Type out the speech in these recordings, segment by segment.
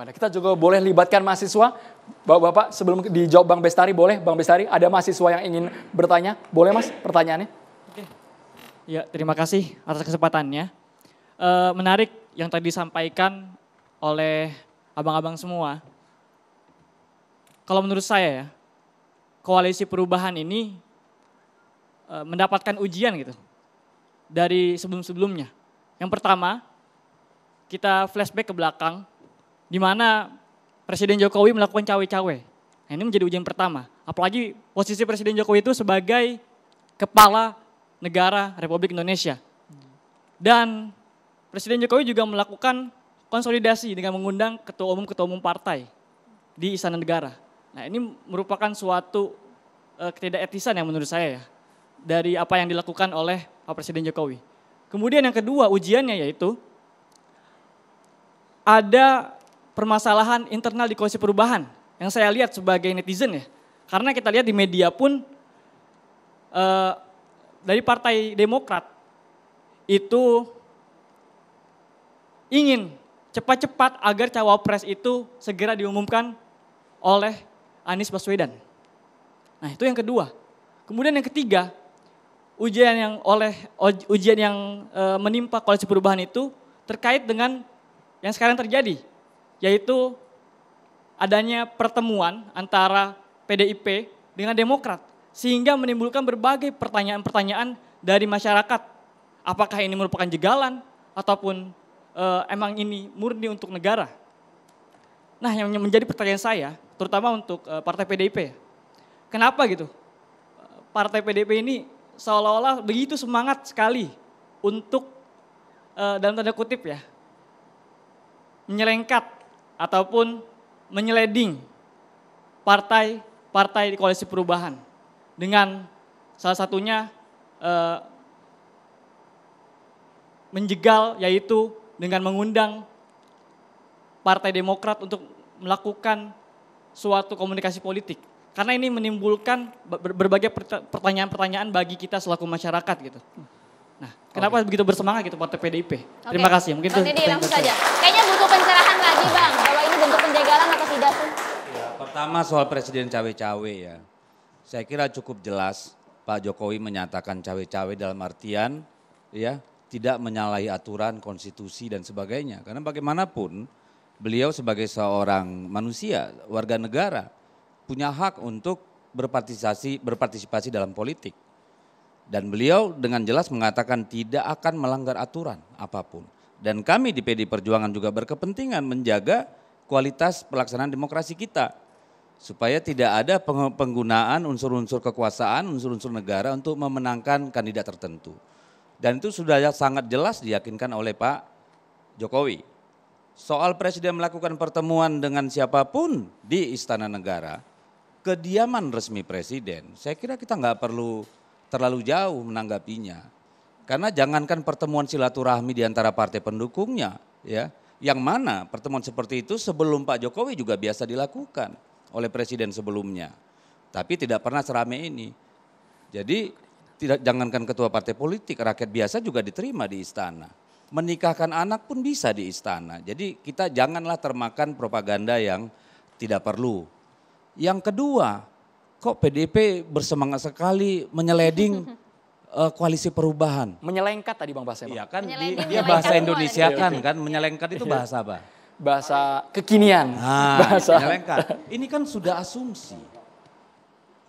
Gimana? Kita juga boleh libatkan mahasiswa. Bapak-bapak sebelum dijawab Bang Bestari, boleh Bang Bestari, ada mahasiswa yang ingin bertanya? Boleh Mas pertanyaannya? Oke. Ya, terima kasih atas kesempatannya. Menarik yang tadi disampaikan oleh abang-abang semua. Kalau menurut saya ya, koalisi perubahan ini mendapatkan ujian gitu dari sebelum-sebelumnya. Yang pertama, kita flashback ke belakang, di mana Presiden Jokowi melakukan cawe-cawe. Nah, ini menjadi ujian pertama. Apalagi posisi Presiden Jokowi itu sebagai kepala negara Republik Indonesia. Dan Presiden Jokowi juga melakukan konsolidasi dengan mengundang ketua umum partai di Istana Negara. Nah, ini merupakan suatu ketidaketisan yang menurut saya ya, dari apa yang dilakukan oleh Pak Presiden Jokowi. Kemudian yang kedua ujiannya yaitu ada permasalahan internal di koalisi perubahan yang saya lihat sebagai netizen ya. Karena kita lihat di media pun dari Partai Demokrat itu ingin cepat-cepat agar cawapres itu segera diumumkan oleh Anies Baswedan. Nah, itu yang kedua. Kemudian yang ketiga, ujian yang menimpa koalisi perubahan itu terkait dengan yang sekarang terjadi, yaitu adanya pertemuan antara PDIP dengan Demokrat sehingga menimbulkan berbagai pertanyaan-pertanyaan dari masyarakat. Apakah ini merupakan jegalan ataupun emang ini murni untuk negara? Nah, yang menjadi pertanyaan saya, terutama untuk partai PDIP, kenapa gitu? Partai PDIP ini seolah-olah begitu semangat sekali untuk dalam tanda kutip ya, menyelengkat ataupun menyeleding partai di koalisi perubahan dengan salah satunya menjegal, yaitu dengan mengundang Partai Demokrat untuk melakukan suatu komunikasi politik. Karena ini menimbulkan berbagai pertanyaan-pertanyaan bagi kita selaku masyarakat gitu. Nah, kenapa begitu bersemangat gitu Partai PDIP? Terima kasih. Mungkin itu langsung saja. Kayaknya butuh pencerahan lagi Bang, kalau ini bentuk penjagalan atau tidak sih? Ya, pertama soal Presiden cawe-cawe ya. Saya kira cukup jelas Pak Jokowi menyatakan cawe-cawe dalam artian ya tidak menyalahi aturan, konstitusi dan sebagainya. Karena bagaimanapun beliau sebagai seorang manusia, warga negara, punya hak untuk berpartisipasi dalam politik. Dan beliau dengan jelas mengatakan tidak akan melanggar aturan apapun. Dan kami di PD Perjuangan juga berkepentingan menjaga kualitas pelaksanaan demokrasi kita. Supaya tidak ada penggunaan unsur-unsur kekuasaan, unsur-unsur negara untuk memenangkan kandidat tertentu. Dan itu sudah sangat jelas diyakinkan oleh Pak Jokowi. Soal Presiden melakukan pertemuan dengan siapapun di Istana Negara, kediaman resmi Presiden, saya kira kita nggak perlu terlalu jauh menanggapinya. Karena jangankan pertemuan silaturahmi di antara partai pendukungnya, ya, yang mana pertemuan seperti itu sebelum Pak Jokowi juga biasa dilakukan oleh Presiden sebelumnya. Tapi tidak pernah seramai ini. Jadi jangankan ketua partai politik, rakyat biasa juga diterima di istana. Menikahkan anak pun bisa di istana. Jadi kita janganlah termakan propaganda yang tidak perlu. Yang kedua, kok PDIP bersemangat sekali menyeleding koalisi perubahan. Menyelengkat tadi Bang Basem. Iya kan dia bahasa Indonesia kan menyelengkat itu bahasa apa? Bahasa kekinian. Bahasa menyelengkat. Ini kan sudah asumsi.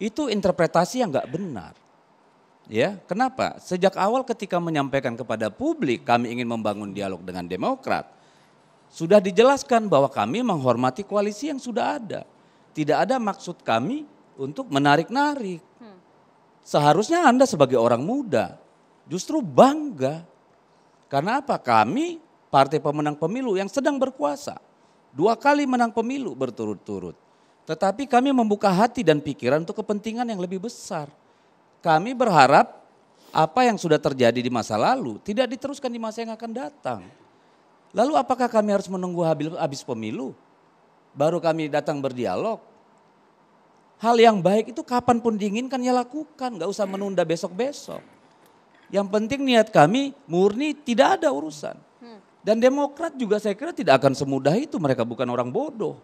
Itu interpretasi yang nggak benar. Ya, kenapa? Sejak awal ketika menyampaikan kepada publik kami ingin membangun dialog dengan Demokrat, sudah dijelaskan bahwa kami menghormati koalisi yang sudah ada. Tidak ada maksud kami untuk menarik-narik. Seharusnya Anda sebagai orang muda justru bangga. Karena apa? Kami partai pemenang pemilu yang sedang berkuasa. 2 kali menang pemilu berturut-turut. Tetapi kami membuka hati dan pikiran untuk kepentingan yang lebih besar. Kami berharap apa yang sudah terjadi di masa lalu tidak diteruskan di masa yang akan datang. Lalu apakah kami harus menunggu habis pemilu baru kami datang berdialog? Hal yang baik itu kapanpun diinginkan ya lakukan, gak usah menunda besok-besok. Yang penting niat kami murni tidak ada urusan. Dan Demokrat juga saya kira tidak akan semudah itu, mereka bukan orang bodoh.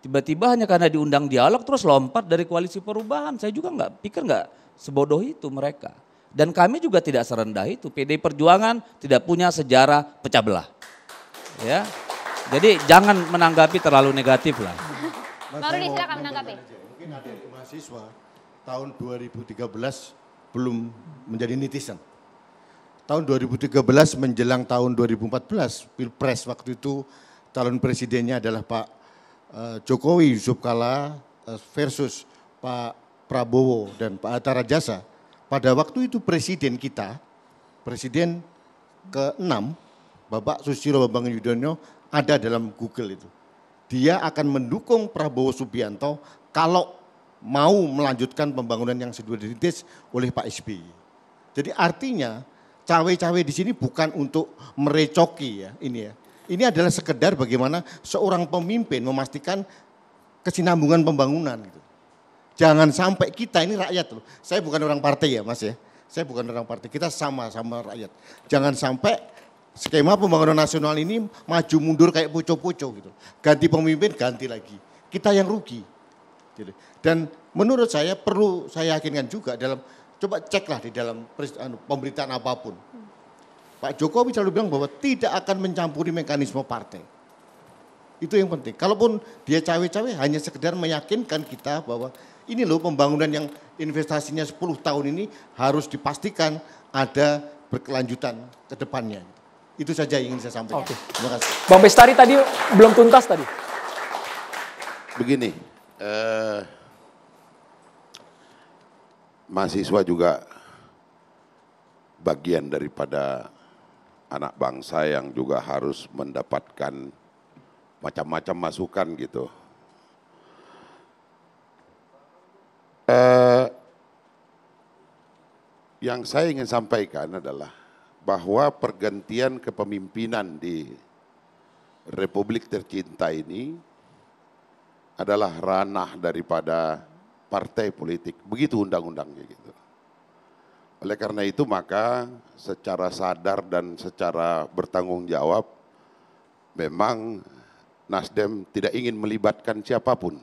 Tiba-tiba hanya karena diundang dialog terus lompat dari koalisi perubahan. Saya juga pikir nggak sebodoh itu mereka. Dan kami juga tidak serendah itu. PDI Perjuangan tidak punya sejarah pecah belah. Ya, jadi jangan menanggapi terlalu negatif lah. Baru silakan menanggapi. Mungkin adik mahasiswa tahun 2013 belum menjadi netizen. Tahun 2013 menjelang tahun 2014, Pilpres waktu itu calon presidennya adalah Pak Jokowi Yusuf Kala versus Pak Prabowo dan Pak Hatta Rajasa. Pada waktu itu presiden kita, presiden ke-6, Bapak Susilo Bambang Yudhoyono ada dalam Google itu. Dia akan mendukung Prabowo Subianto kalau mau melanjutkan pembangunan yang sudah dirintis oleh Pak SBY. Jadi artinya cawe-cawe di sini bukan untuk merecoki ya ini ya. Ini adalah sekedar bagaimana seorang pemimpin memastikan kesinambungan pembangunan gitu. Jangan sampai kita ini rakyat loh. Saya bukan orang partai ya Mas ya. Saya bukan orang partai, kita sama-sama rakyat. Jangan sampai skema pembangunan nasional ini maju mundur kayak pucuk-pucuk gitu. Ganti pemimpin, ganti lagi. Kita yang rugi. Gitu. Dan menurut saya perlu saya yakinkan juga dalam, coba ceklah di dalam pemberitaan apapun. Pak Jokowi selalu bilang bahwa tidak akan mencampuri mekanisme partai. Itu yang penting. Kalaupun dia cawe-cawe hanya sekedar meyakinkan kita bahwa ini loh pembangunan yang investasinya 10 tahun ini harus dipastikan ada berkelanjutan ke depannya. Itu saja yang ingin saya sampaikan. Oke. Terima kasih. Bang Bestari tadi belum tuntas tadi. Begini, mahasiswa juga bagian daripada anak bangsa yang juga harus mendapatkan macam-macam masukan gitu. Yang saya ingin sampaikan adalah bahwa pergantian kepemimpinan di Republik tercinta ini adalah ranah daripada partai politik. Begitu undang-undangnya gitu. Oleh karena itu maka secara sadar dan secara bertanggung jawab memang Nasdem tidak ingin melibatkan siapapun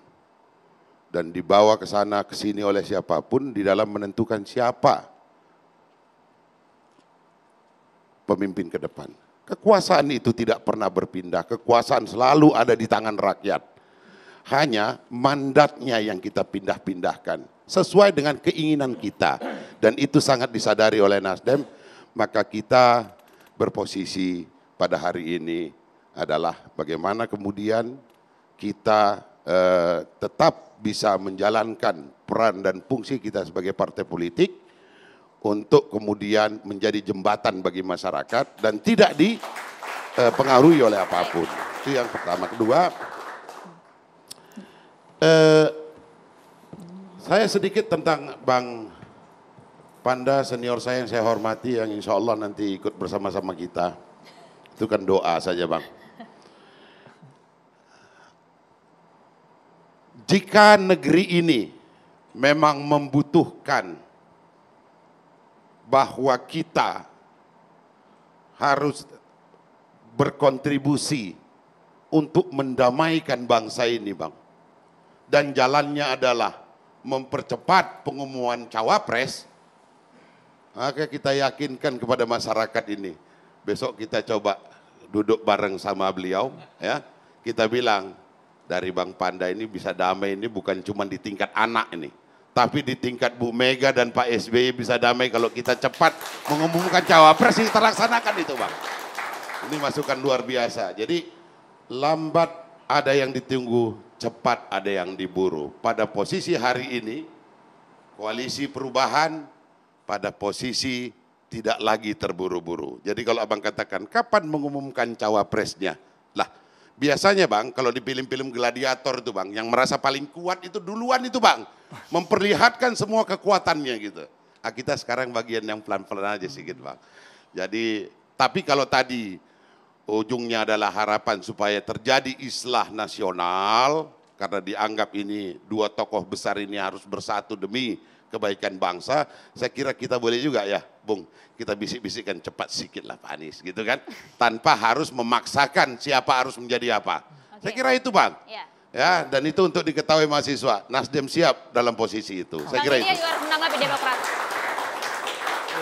dan dibawa ke sana ke sini oleh siapapun di dalam menentukan siapa pemimpin ke depan. Kekuasaan itu tidak pernah berpindah, kekuasaan selalu ada di tangan rakyat. Hanya mandatnya yang kita pindah-pindahkan sesuai dengan keinginan kita. Dan itu sangat disadari oleh Nasdem, maka kita berposisi pada hari ini adalah bagaimana kemudian kita tetap bisa menjalankan peran dan fungsi kita sebagai partai politik untuk kemudian menjadi jembatan bagi masyarakat dan tidak dipengaruhi oleh apapun. Itu yang pertama. Kedua, saya sedikit tentang Bang Panda, senior saya yang saya hormati, yang insya Allah nanti ikut bersama-sama kita. Itu kan doa saja Bang. Jika negeri ini memang membutuhkan bahwa kita harus berkontribusi untuk mendamaikan bangsa ini Bang. Dan jalannya adalah mempercepat pengumuman cawapres, maka kita yakinkan kepada masyarakat ini. Besok kita coba duduk bareng sama beliau, ya. Kita bilang, dari Bang Panda ini bisa damai ini bukan cuma di tingkat anak ini, tapi di tingkat Bu Mega dan Pak SBY bisa damai kalau kita cepat mengumumkan cawapres, kita laksanakan itu Bang. Ini masukan luar biasa. Jadi lambat ada yang ditunggu, cepat ada yang diburu. Pada posisi hari ini, koalisi perubahan pada posisi tidak lagi terburu-buru. Jadi kalau abang katakan, kapan mengumumkan cawapresnya? Lah, biasanya Bang, kalau di film-film gladiator itu Bang, yang merasa paling kuat itu duluan itu Bang. Memperlihatkan semua kekuatannya gitu. Nah, kita sekarang bagian yang pelan-pelan aja sedikit Bang. Jadi, tapi kalau tadi ujungnya adalah harapan supaya terjadi islah nasional, karena dianggap ini dua tokoh besar ini harus bersatu demi kebaikan bangsa, saya kira kita boleh juga ya Bung, kita bisik-bisikkan cepat sedikit lah Pak Anies gitu kan. Tanpa harus memaksakan siapa harus menjadi apa. Saya kira itu Bang. Ya. Ya, dan itu untuk diketahui mahasiswa. Nasdem siap dalam posisi itu. Saya Bang kira Didi itu. juga harus menanggapi Demokrat.